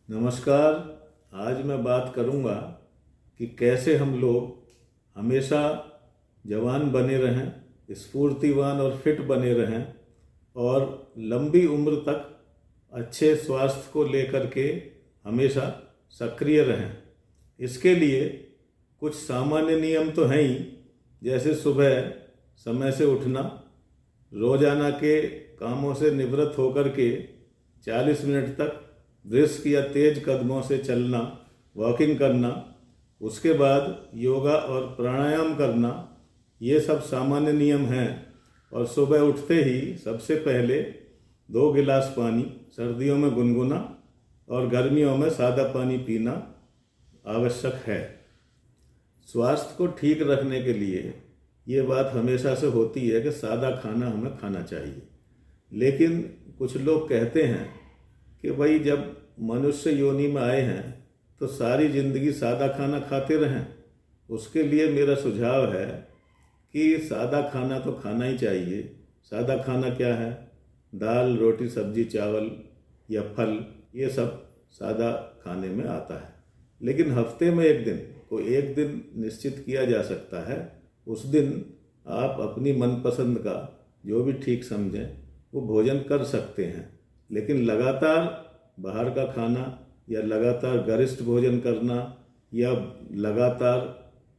नमस्कार। आज मैं बात करूंगा कि कैसे हम लोग हमेशा जवान बने रहें, स्फूर्तिवान और फिट बने रहें और लंबी उम्र तक अच्छे स्वास्थ्य को लेकर के हमेशा सक्रिय रहें। इसके लिए कुछ सामान्य नियम तो हैं ही, जैसे सुबह समय से उठना, रोजाना के कामों से निवृत्त होकर के 40 मिनट तक ब्रिस्क या तेज कदमों से चलना, वॉकिंग करना, उसके बाद योगा और प्राणायाम करना, ये सब सामान्य नियम हैं। और सुबह उठते ही सबसे पहले 2 गिलास पानी, सर्दियों में गुनगुना और गर्मियों में सादा पानी पीना आवश्यक है। स्वास्थ्य को ठीक रखने के लिए ये बात हमेशा से होती है कि सादा खाना हमें खाना चाहिए, लेकिन कुछ लोग कहते हैं कि भाई जब मनुष्य योनि में आए हैं तो सारी जिंदगी सादा खाना खाते रहें। उसके लिए मेरा सुझाव है कि सादा खाना तो खाना ही चाहिए। सादा खाना क्या है? दाल, रोटी, सब्जी, चावल या फल, ये सब सादा खाने में आता है। लेकिन हफ्ते में एक दिन निश्चित किया जा सकता है। उस दिन आप अपनी मनपसंद का जो भी ठीक समझें वो भोजन कर सकते हैं, लेकिन लगातार बाहर का खाना या लगातार गरिष्ठ भोजन करना या लगातार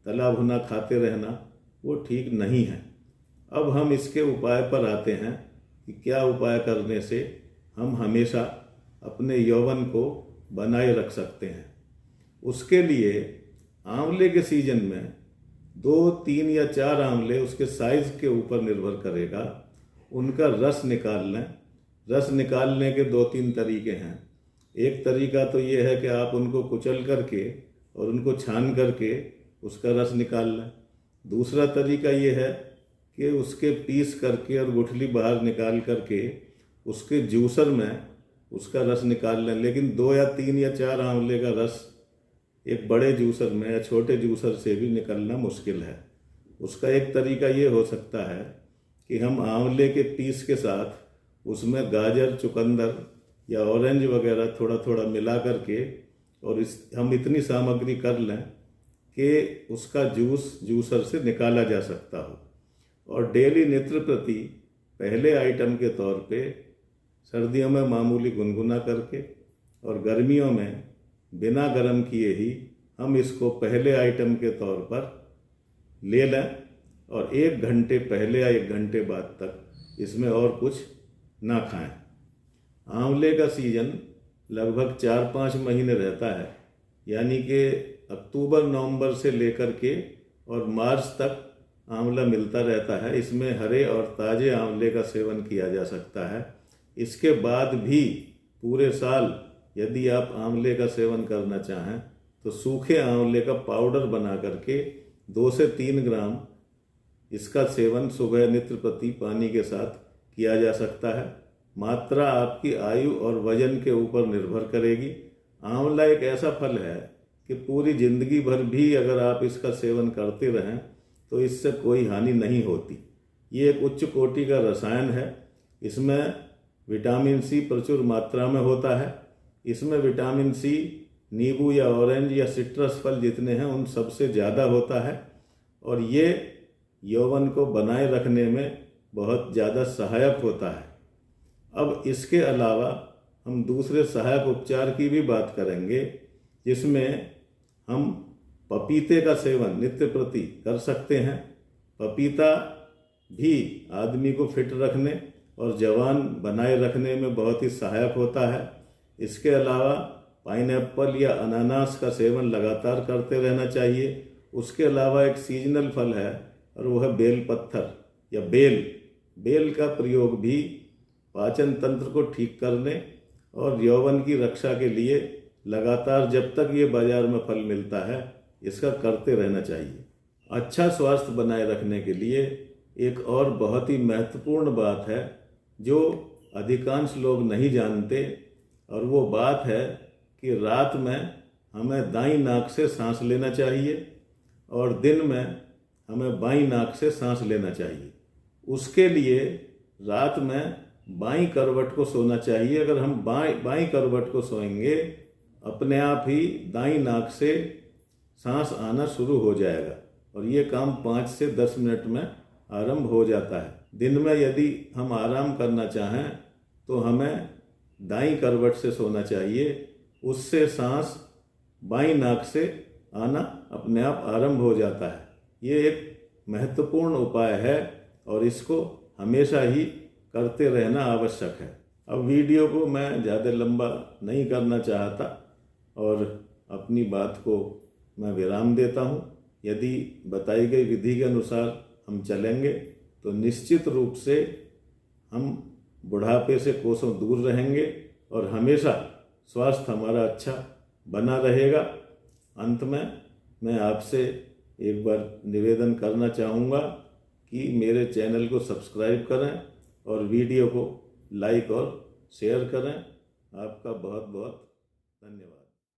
तला भुना खाते रहना वो ठीक नहीं है। अब हम इसके उपाय पर आते हैं कि क्या उपाय करने से हम हमेशा अपने यौवन को बनाए रख सकते हैं। उसके लिए आंवले के सीजन में 2, 3 या 4 आंवले, उसके साइज के ऊपर निर्भर करेगा, उनका रस निकाल लें। रस निकालने के 2-3 तरीके हैं। एक तरीका तो ये है कि आप उनको कुचल करके और उनको छान करके उसका रस निकाल लें। दूसरा तरीका ये है कि उसके पीस करके और गुठली बाहर निकाल करके उसके जूसर में उसका रस निकाल लें। लेकिन 2 या 3 या 4 आंवले का रस एक बड़े जूसर में या छोटे जूसर से भी निकलना मुश्किल है। उसका एक तरीका ये हो सकता है कि हम आंवले के पीस के साथ उसमें गाजर, चुकंदर या ऑरेंज वगैरह थोड़ा थोड़ा मिला करके और हम इतनी सामग्री कर लें कि उसका जूस जूसर से निकाला जा सकता हो। और डेली नित्य प्रति पहले आइटम के तौर पे सर्दियों में मामूली गुनगुना करके और गर्मियों में बिना गर्म किए ही हम इसको पहले आइटम के तौर पर ले लें और 1 घंटे पहले या 1 घंटे बाद तक इसमें और कुछ ना खाएं। आंवले का सीजन लगभग 4-5 महीने रहता है, यानी कि अक्टूबर नवंबर से लेकर के और मार्च तक आंवला मिलता रहता है। इसमें हरे और ताज़े आंवले का सेवन किया जा सकता है। इसके बाद भी पूरे साल यदि आप आंवले का सेवन करना चाहें तो सूखे आंवले का पाउडर बना करके 2 से 3 ग्राम इसका सेवन सुबह नित्य प्रति पानी के साथ किया जा सकता है। मात्रा आपकी आयु और वजन के ऊपर निर्भर करेगी। आंवला एक ऐसा फल है कि पूरी जिंदगी भर भी अगर आप इसका सेवन करते रहें तो इससे कोई हानि नहीं होती। ये एक उच्च कोटि का रसायन है। इसमें विटामिन सी प्रचुर मात्रा में होता है। इसमें विटामिन सी नींबू या ऑरेंज या सिट्रस फल जितने हैं उन सबसे ज़्यादा होता है और ये यौवन को बनाए रखने में बहुत ज़्यादा सहायक होता है। अब इसके अलावा हम दूसरे सहायक उपचार की भी बात करेंगे, जिसमें हम पपीते का सेवन नित्य प्रति कर सकते हैं। पपीता भी आदमी को फिट रखने और जवान बनाए रखने में बहुत ही सहायक होता है। इसके अलावा पाइनएप्पल या अनानास का सेवन लगातार करते रहना चाहिए। उसके अलावा एक सीजनल फल है और वह है बेल पत्थर या बेल का प्रयोग भी पाचन तंत्र को ठीक करने और यौवन की रक्षा के लिए लगातार जब तक ये बाजार में फल मिलता है इसका करते रहना चाहिए। अच्छा स्वास्थ्य बनाए रखने के लिए एक और बहुत ही महत्वपूर्ण बात है जो अधिकांश लोग नहीं जानते, और वो बात है कि रात में हमें दाईं नाक से सांस लेना चाहिए और दिन में हमें बाईं नाक से सांस लेना चाहिए। उसके लिए रात में बाईं करवट को सोना चाहिए। अगर हम बाईं करवट को सोएंगे अपने आप ही दाईं नाक से सांस आना शुरू हो जाएगा और ये काम 5 से 10 मिनट में आरंभ हो जाता है। दिन में यदि हम आराम करना चाहें तो हमें दाईं करवट से सोना चाहिए, उससे सांस बाईं नाक से आना अपने आप आरंभ हो जाता है। ये एक महत्वपूर्ण उपाय है और इसको हमेशा ही करते रहना आवश्यक है। अब वीडियो को मैं ज़्यादा लंबा नहीं करना चाहता और अपनी बात को मैं विराम देता हूँ। यदि बताई गई विधि के अनुसार हम चलेंगे तो निश्चित रूप से हम बुढ़ापे से कोसों दूर रहेंगे और हमेशा स्वास्थ्य हमारा अच्छा बना रहेगा। अंत में मैं आपसे एक बार निवेदन करना चाहूँगा कि मेरे चैनल को सब्सक्राइब करें और वीडियो को लाइक और शेयर करें। आपका बहुत बहुत धन्यवाद।